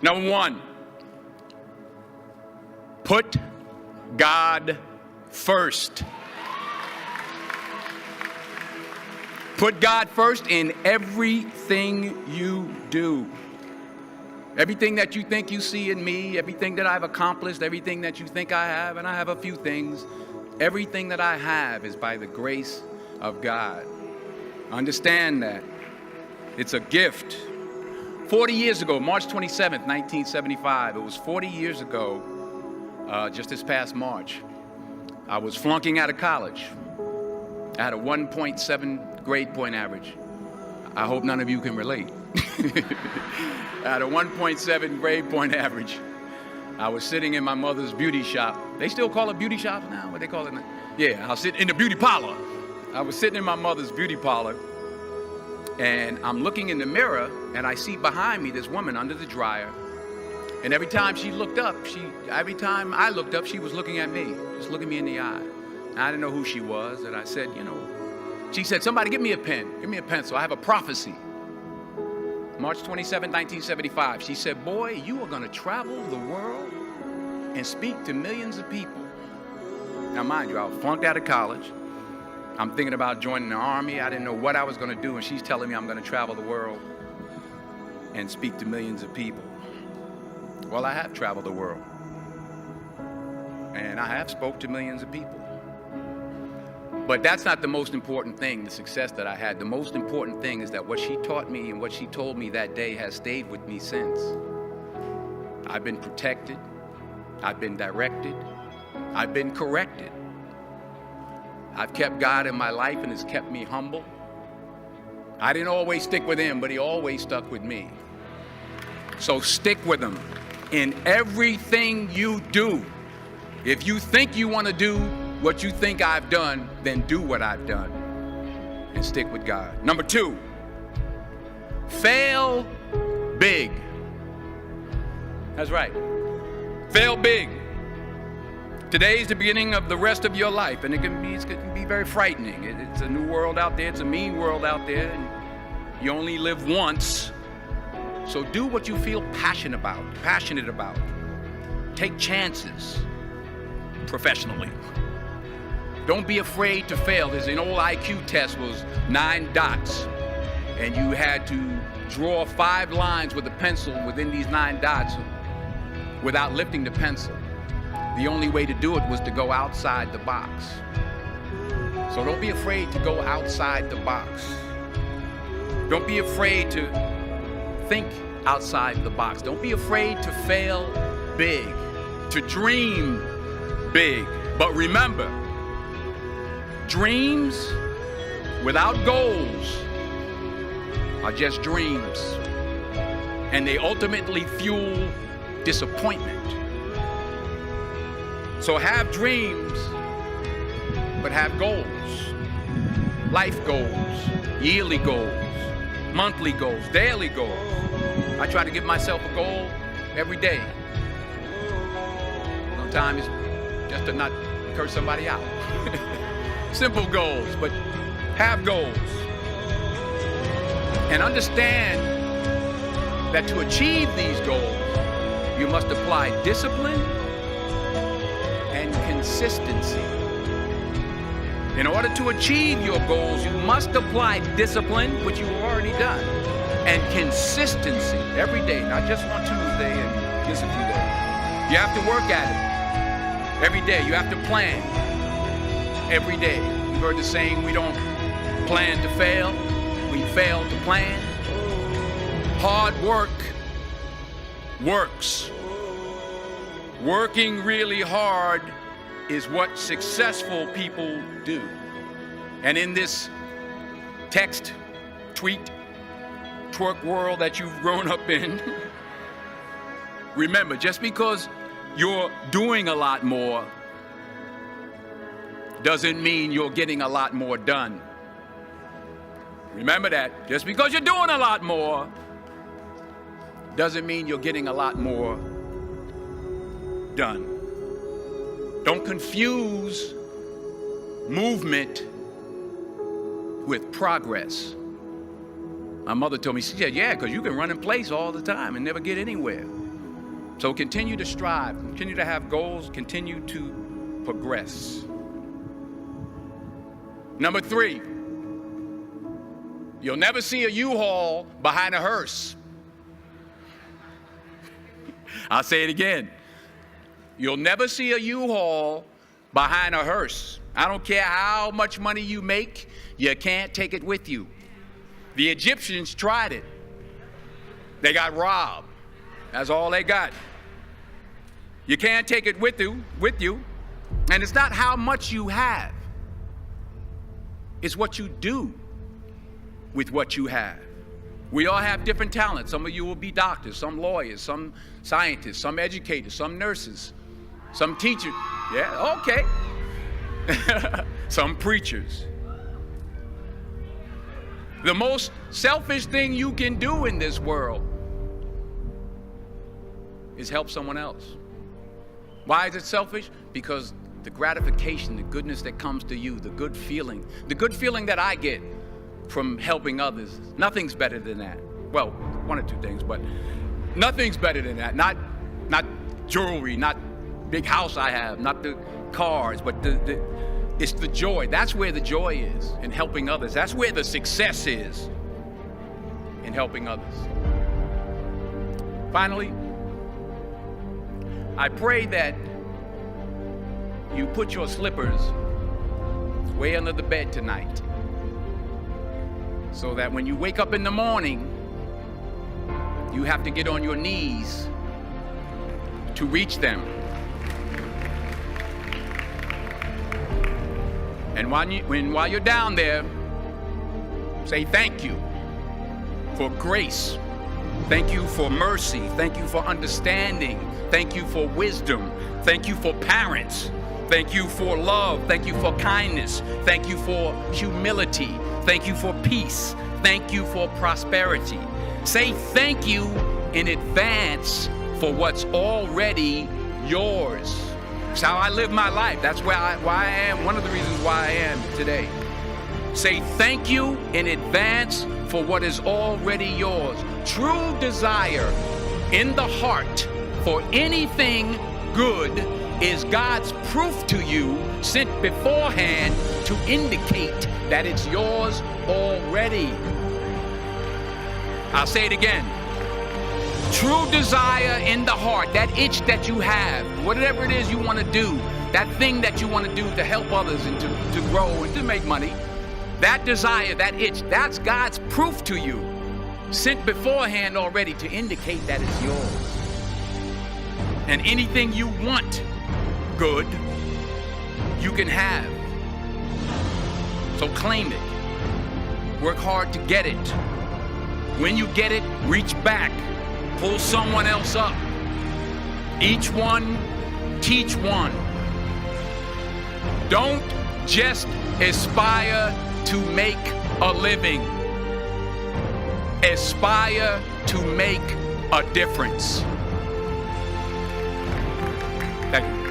Number one, put God first. Put God first in everything you do. Everything that you think you see in me, everything that I've accomplished, everything that you think I have, and I have a few things, everything that I have is by the grace of God. Understand that. It's a gift. 40 years ago, March 27th, 1975, it was 40 years ago, just this past March, I was flunking out of college. I had a 1.7 grade point average. I hope none of you can relate. I had a 1.7 grade point average. I was sitting in my mother's beauty shop. They still call it beauty shops now? What they call it now? Yeah, I was sitting in the beauty parlor. I was sitting in my mother's beauty parlor, and I'm looking in the mirror, and I see behind me this woman under the dryer. And every time she looked up, every time I looked up, she was looking at me, just looking me in the eye. And I didn't know who she was, and I said, she said, somebody give me a pen, give me a pencil. I have a prophecy. March 27, 1975, she said, boy, you are going to travel the world and speak to millions of people. Now, mind you, I was flunked out of college. I'm thinking about joining the army. I didn't know what I was going to do, and she's telling me I'm going to travel the world and speak to millions of people. Well, I have traveled the world, and I have spoke to millions of people. But that's not the most important thing, the success that I had. The most important thing is that what she taught me and what she told me that day has stayed with me since. I've been protected. I've been directed. I've been corrected. I've kept God in my life, and it's kept me humble. I didn't always stick with him, but he always stuck with me. So stick with him in everything you do. If you think you want to do what you think I've done, then do what I've done and stick with God. Number two, fail big. That's right. Fail big. Today's the beginning of the rest of your life, and it can be very frightening. It's a new world out there. It's a mean world out there, and you only live once. So do what you feel passionate about. Take chances professionally. Don't be afraid to fail. There's an old IQ test, was 9 dots, and you had to draw 5 lines with a pencil within these 9 dots without lifting the pencil. The only way to do it was to go outside the box. So don't be afraid to go outside the box. Don't be afraid to think outside the box. Don't be afraid to fail big, to dream big. But remember, dreams without goals are just dreams, and they ultimately fuel disappointment. So have dreams, but have goals. Life goals, yearly goals, monthly goals, daily goals. I try to give myself a goal every day. Sometimes it's just to not curse somebody out. Simple goals, but have goals. And understand that to achieve these goals, you must apply discipline and consistency. In order to achieve your goals, you must apply discipline, which you've already done, and consistency every day, not just on Tuesday and just a few days. You have to work at it every day. You have to plan every day. You've heard the saying, we don't plan to fail, we fail to plan. Hard work works. Working really hard is what successful people do. And in this text, tweet, twerk world that you've grown up in, remember, just because you're doing a lot more doesn't mean you're getting a lot more done. Remember that. Just because you're doing a lot more doesn't mean you're getting a lot more done. Don't confuse movement with progress. My mother told me, she said, yeah, because you can run in place all the time and never get anywhere. So continue to strive, continue to have goals, continue to progress. Number 3, you'll never see a U-Haul behind a hearse. I'll say it again. You'll never see a U-Haul behind a hearse. I don't care how much money you make, you can't take it with you. The Egyptians tried it. They got robbed. That's all they got. You can't take it with you. And it's not how much you have. It's what you do with what you have. We all have different talents. Some of you will be doctors, some lawyers, some scientists, some educators, some nurses, some teachers. Yeah, okay. Some preachers. The most selfish thing you can do in this world is help someone else. Why is it selfish? Because the gratification, the goodness that comes to you, the good feeling that I get from helping others, nothing's better than that. Well, one or two things, but nothing's better than that. Not jewelry, not big house I have, not the cars, but it's the joy. That's where the joy is, in helping others. That's where the success is, in helping others. Finally, I pray that you put your slippers way under the bed tonight, so that when you wake up in the morning, you have to get on your knees to reach them. And while you're down there, say thank you for grace. Thank you for mercy. Thank you for understanding. Thank you for wisdom. Thank you for parents. Thank you for love. Thank you for kindness. Thank you for humility. Thank you for peace. Thank you for prosperity. Say thank you in advance for what's already yours. It's how I live my life. That's why I am, one of the reasons why I am today. Say thank you in advance for what is already yours. True desire in the heart for anything good is God's proof to you, sent beforehand to indicate that it's yours already. I'll say it again. True desire in the heart, that itch that you have, whatever it is you want to do, that thing that you want to do to help others and to grow and to make money, that desire, that itch, that's God's proof to you, sent beforehand already to indicate that it's yours. And anything you want good, you can have. So claim it. Work hard to get it. When you get it, reach back. Pull someone else up. Each one, teach one. Don't just aspire to make a living. Aspire to make a difference. Thank you.